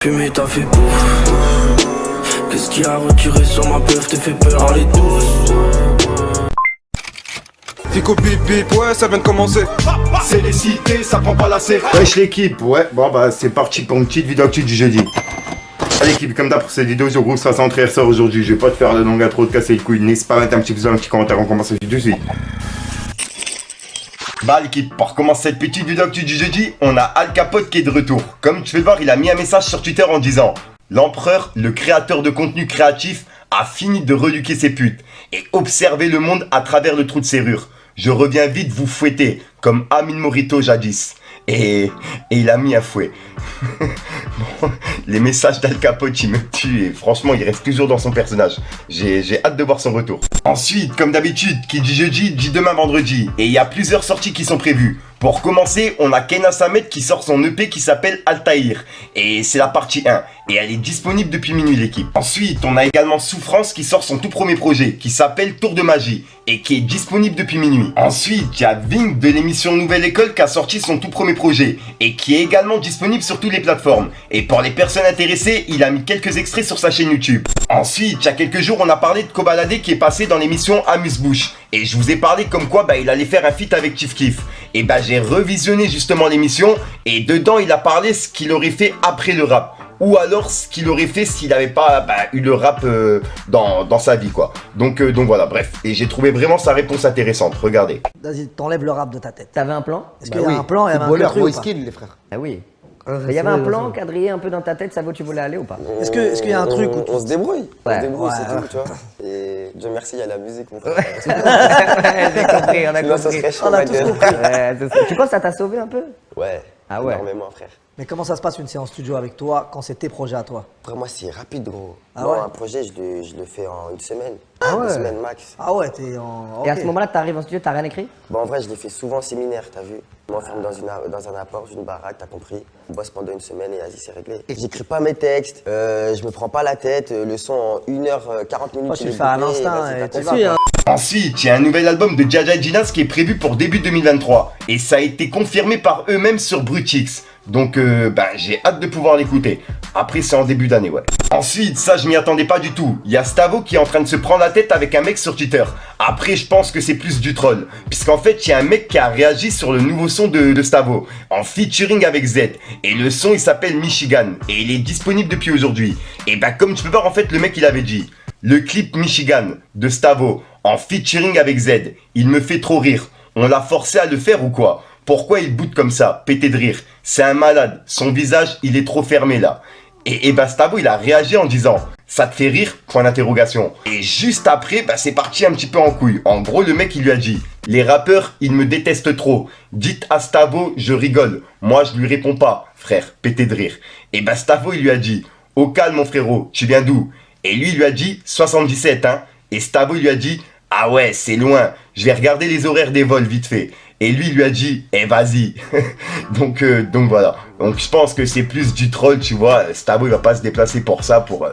Fumé t'as fait bouffe. Qu'est-ce qui a retiré sur ma peuf te fait peur, elle est douce. Fico bip bip, ouais ça vient de commencer. C'est les cités, ça prend pas la serre. Wesh l'équipe, ouais, bon bah c'est parti pour une petite vidéo actu du jeudi. Allez l'équipe, comme d'hab pour cette vidéo, je groupe 60 sort aujourd'hui. Je vais pas te faire de longue intro, de casser les couilles. N'hésite pas à mettre un petit pouce bleu, un petit commentaire, on commence tout de suite. Bah l'équipe, pour commencer cette petite vidéo actu du jeudi, on a Al Capote qui est de retour. Comme tu peux le voir, il a mis un message sur Twitter en disant: l'empereur, le créateur de contenu créatif, a fini de reluquer ses putes et observer le monde à travers le trou de serrure. Je reviens vite vous fouetter, comme Amin Morito jadis. Et il a mis un fouet. Bon, les messages d'Al Capote, il me tue et franchement, il reste toujours dans son personnage. J'ai hâte de voir son retour. Ensuite, comme d'habitude, qui dit jeudi, dit demain vendredi. Et il y a plusieurs sorties qui sont prévues. Pour commencer, on a Kena Samet qui sort son EP qui s'appelle Altaïr. Et c'est la partie 1. Et elle est disponible depuis minuit l'équipe. Ensuite, on a également Souffrance qui sort son tout premier projet qui s'appelle Tour de Magie. Et qui est disponible depuis minuit. Ensuite, il y a Ving de l'émission Nouvelle École qui a sorti son tout premier projet. Et qui est également disponible sur toutes les plateformes. Et pour les personnes intéressées, il a mis quelques extraits sur sa chaîne YouTube. Ensuite, il y a quelques jours, on a parlé de Kobalade qui est passé dans l'émission Amuse-Bouche. Et je vous ai parlé comme quoi il allait faire un feat avec Chief Keef. Et j'ai revisionné justement l'émission et dedans il a parlé ce qu'il aurait fait après le rap. Ou alors ce qu'il aurait fait s'il n'avait pas eu le rap dans sa vie quoi. Donc voilà, bref. Et j'ai trouvé vraiment sa réponse intéressante, regardez. Vas-y, t'enlèves le rap de ta tête. T'avais un plan? Est-ce qu'il y a un plan et un truc ou pas? les frères. Ah oui. Il y avait un plan quadrillé un peu dans ta tête, ça vaut tu voulais aller ou pas? Est-ce qu'il y a un truc où On se débrouille. Ouais. On se débrouille, Ouais, c'est ouais. tout, tu vois. Et Dieu merci, il y a la musique, mon frère. J'ai compris, on a Sinon, ça compris. serait chaud, On a ma tous gueule. compris. Ouais, c'est ça. Tu penses que ça t'a sauvé un peu? Ouais. Ah ouais. Énormément, frère. Mais comment ça se passe une séance studio avec toi quand c'est tes projets à toi? Après, moi, c'est rapide, gros. Ah Moi, ouais. un projet, je le fais en une semaine. Ah ouais. 2 semaines max. Ah ouais, t'es en... Et à ok. ce moment-là, t'arrives en studio, t'as rien écrit? Bon, en vrai, je l'ai fait souvent en séminaire, t'as vu. Je m'enferme dans un appart, une baraque, t'as compris. On bosse pendant une semaine et vas-y, c'est réglé. J'écris pas mes textes, je me prends pas la tête. Le son en 1h40 minutes. Moi, tu il le est fais à bouclé, l'instinct vas-y, et t'as tu compris. suis, hein. Ensuite, il y a un nouvel album de Jaja Jinas qui est prévu pour début 2023. Et ça a été confirmé par eux-mêmes sur Brutix. Donc j'ai hâte de pouvoir l'écouter. Après c'est en début d'année, ouais. Ensuite, ça je m'y attendais pas du tout. Il y a Stavo qui est en train de se prendre la tête avec un mec sur Twitter. Après je pense que c'est plus du troll. Puisqu'en fait il y a un mec qui a réagi sur le nouveau son de Stavo. En featuring avec Z. Et le son il s'appelle Michigan. Et il est disponible depuis aujourd'hui. Et comme tu peux voir en fait le mec il avait dit: le clip Michigan de Stavo en featuring avec Z, il me fait trop rire. On l'a forcé à le faire ou quoi? Pourquoi il boude comme ça, pété de rire? C'est un malade, son visage il est trop fermé là. Et Stavo il a réagi en disant: ça te fait rire? Point d'interrogation. Et juste après, c'est parti un petit peu en couille. En gros le mec il lui a dit: les rappeurs ils me détestent trop. Dites à Stavo je rigole. Moi je lui réponds pas, frère, pété de rire. Et Stavo il lui a dit: au calme mon frérot, tu viens d'où? Et lui il lui a dit 77 hein. Et Stavo il lui a dit: ah ouais c'est loin, je vais regarder les horaires des vols vite fait. Et lui il lui a dit: eh vas-y. donc voilà. Donc je pense que c'est plus du troll, tu vois. Stavo il va pas se déplacer pour ça, pour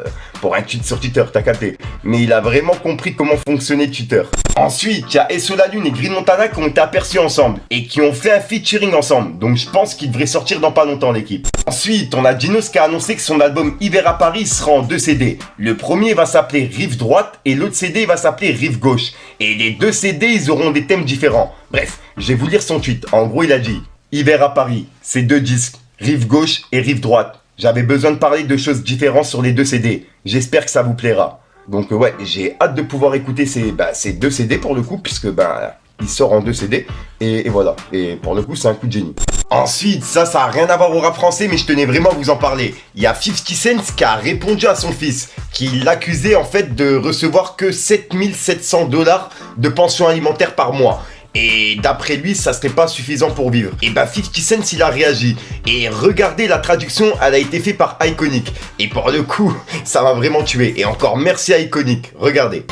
un tweet sur Twitter, t'as capté. Mais il a vraiment compris comment fonctionnait Twitter. Ensuite, il y a Esso la Lune et Green Montana qui ont été aperçus ensemble et qui ont fait un featuring ensemble. Donc je pense qu'ils devraient sortir dans pas longtemps l'équipe. Ensuite, on a Dinos qui a annoncé que son album Hiver à Paris sera en 2 CD. Le premier va s'appeler Rive droite et l'autre CD va s'appeler Rive gauche. Et les 2 CD, ils auront des thèmes différents. Bref, je vais vous lire son tweet. En gros, il a dit: Hiver à Paris, c'est 2 disques, Rive gauche et Rive droite. J'avais besoin de parler de choses différentes sur les 2 CD. J'espère que ça vous plaira. Donc ouais, j'ai hâte de pouvoir écouter ces 2 CD pour le coup, puisque il sort en 2 CD. Et voilà. Et pour le coup, c'est un coup de génie. Ensuite, ça a rien à voir au rap français, mais je tenais vraiment à vous en parler. Il y a 50 Cent qui a répondu à son fils, qui l'accusait en fait de recevoir que 7700 $ de pension alimentaire par mois. Et d'après lui, ça serait pas suffisant pour vivre. Et 50 Cent, il a réagi. Et regardez, la traduction, elle a été faite par Iconic. Et pour le coup, ça m'a vraiment tué. Et encore merci à Iconic. Regardez.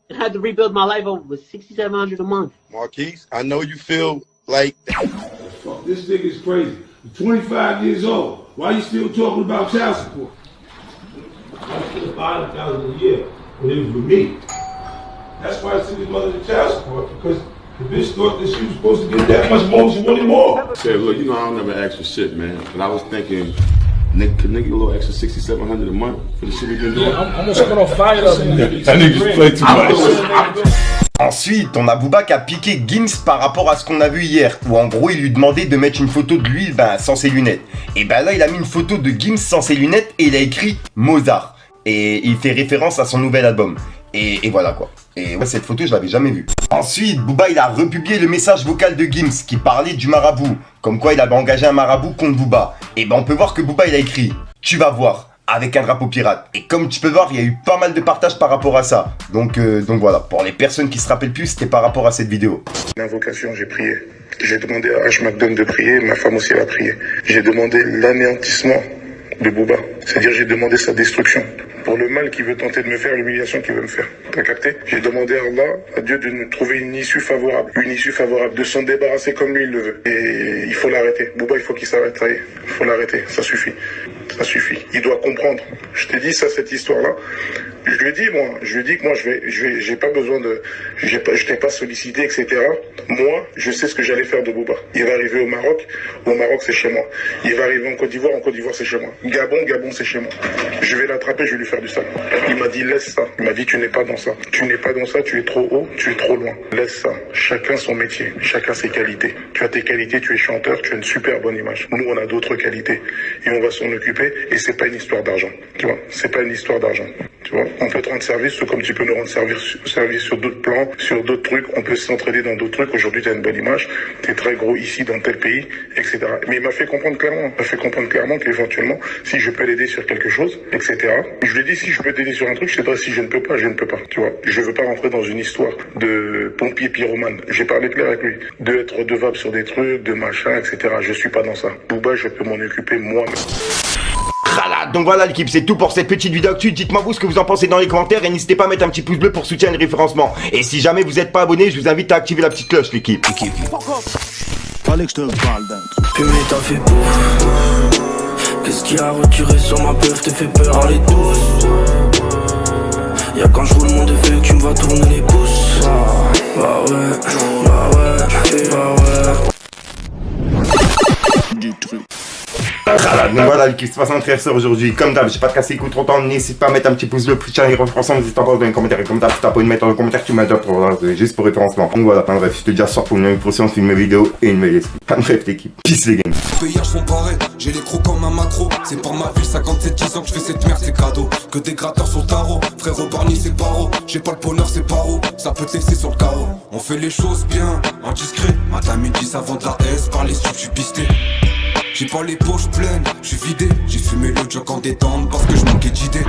I had to rebuild my life over with $6,700 a month. Marquise, I know you feel like Fuck, this nigga's crazy. You're 25 years old. Why you still talking about child support? I still $5,000 a year when it was with me. That's why I sent his mother to child support, because the bitch thought that she was supposed to get that much more, she wanted more. Said, look, you know I don't never ask for shit, man. But I was thinking, Nigga, can nigga get a little extra 6,700 a month for the shit we've been doing? I'm gonna check it on fire. That nigga just play too much. Ensuite, on a Booba qui a piqué Gims par rapport à ce qu'on a vu hier, où en gros il lui demandait de mettre une photo de lui sans ses lunettes. Et ben là il a mis une photo de Gims sans ses lunettes et il a écrit Mozart. Et il fait référence à son nouvel album. Et voilà quoi. Et ouais, cette photo je l'avais jamais vue. Ensuite, Booba il a republié le message vocal de Gims qui parlait du marabout. Comme quoi il avait engagé un marabout contre Booba. Et ben on peut voir que Booba il a écrit « Tu vas voir ». Avec un drapeau pirate. Et comme tu peux voir, il y a eu pas mal de partages par rapport à ça. Donc voilà, pour les personnes qui se rappellent plus, c'était par rapport à cette vidéo. L'invocation, j'ai prié. J'ai demandé à H. McDonald de prier, ma femme aussi a prié. J'ai demandé l'anéantissement de Booba. C'est-à-dire j'ai demandé sa destruction. Pour le mal qu'il veut tenter de me faire, l'humiliation qu'il veut me faire. T'as capté? J'ai demandé à Allah, à Dieu, de nous trouver une issue favorable, de s'en débarrasser comme lui il le veut. Et il faut l'arrêter. Booba, il faut qu'il s'arrête, ça y est. Il faut l'arrêter, ça suffit. Ça suffit. Il doit comprendre. Je t'ai dit ça, cette histoire-là. Je lui ai dit que moi, j'ai pas besoin de, je t'ai pas sollicité, etc. Moi, je sais ce que j'allais faire de Booba. Il va arriver au Maroc c'est chez moi. Il va arriver en Côte d'Ivoire c'est chez moi. Gabon c'est chez moi. Je vais l'attraper, je vais lui faire du sale. Il m'a dit laisse ça. Il m'a dit tu n'es pas dans ça. Tu n'es pas dans ça, tu es trop haut, tu es trop loin. Laisse ça. Chacun son métier, chacun ses qualités. Tu as tes qualités, tu es chanteur, tu as une super bonne image. Nous, on a d'autres qualités et on va s'en occuper. Et c'est pas une histoire d'argent. Tu vois, c'est pas une histoire d'argent. Tu vois, on peut te rendre service, tout comme tu peux nous rendre service sur d'autres plans, sur d'autres trucs. On peut s'entraider dans d'autres trucs. Aujourd'hui, tu as une bonne image. Tu es très gros ici, dans tel pays, etc. Mais il m'a fait comprendre clairement qu'éventuellement, si je peux l'aider sur quelque chose, etc. Je lui ai dit, si je peux t'aider sur un truc, je sais pas si je ne peux pas. Tu vois, je veux pas rentrer dans une histoire de pompier pyromane. J'ai parlé clair avec lui. De être redevable sur des trucs, de machin, etc. Je suis pas dans ça. Booba, je peux m'en occuper moi-même. Donc voilà l'équipe, c'est tout pour cette petite vidéo actu. Dites-moi vous ce que vous en pensez dans les commentaires et n'hésitez pas à mettre un petit pouce bleu pour soutenir le référencement. Et si jamais vous n'êtes pas abonné, je vous invite à activer la petite cloche l'équipe. Fallait que je te parle d'un truc. Fumé t'as fait bouffe. Qu'est-ce qui a retiré sur ma peuf, te fait peur, elle est douce. Y'a quand je roule mon défait que tu me vas tourner les pouces. Bah ouais. Du truc. Donc voilà l'équipe, c'est 73 heures aujourd'hui. Comme d'hab, j'ai pas de casser les coups trop longtemps. N'hésite pas à mettre un petit pouce bleu pour le référencement. N'hésite pas à dans les commentaires. Et comme d'hab, si t'as pas mettre dans les commentaires, tu m'as pour juste pour référencement. Donc voilà, bref, je te dis à ce soir pour une nouvelle prochaine, on fait une nouvelle vidéo et une nouvelle esprit. Bref l'équipe, peace les gars. Payages font pareil, j'ai les crocs comme un macro. C'est par ma ville, 57-10 ans que je fais cette merde, c'est cadeau. Que des gratteurs sur le tarot, frérot Barney c'est paro. J'ai pas le bonheur, c'est paro, ça peut te laisser sur le carreau. On fait les choses bien, en discret. Madame me dit ça vend de la S, par les stups, je suis pisté. J'ai pas les poches pleines, je suis vidé. J'ai fumé le jock en détente parce que je manquais d'idées.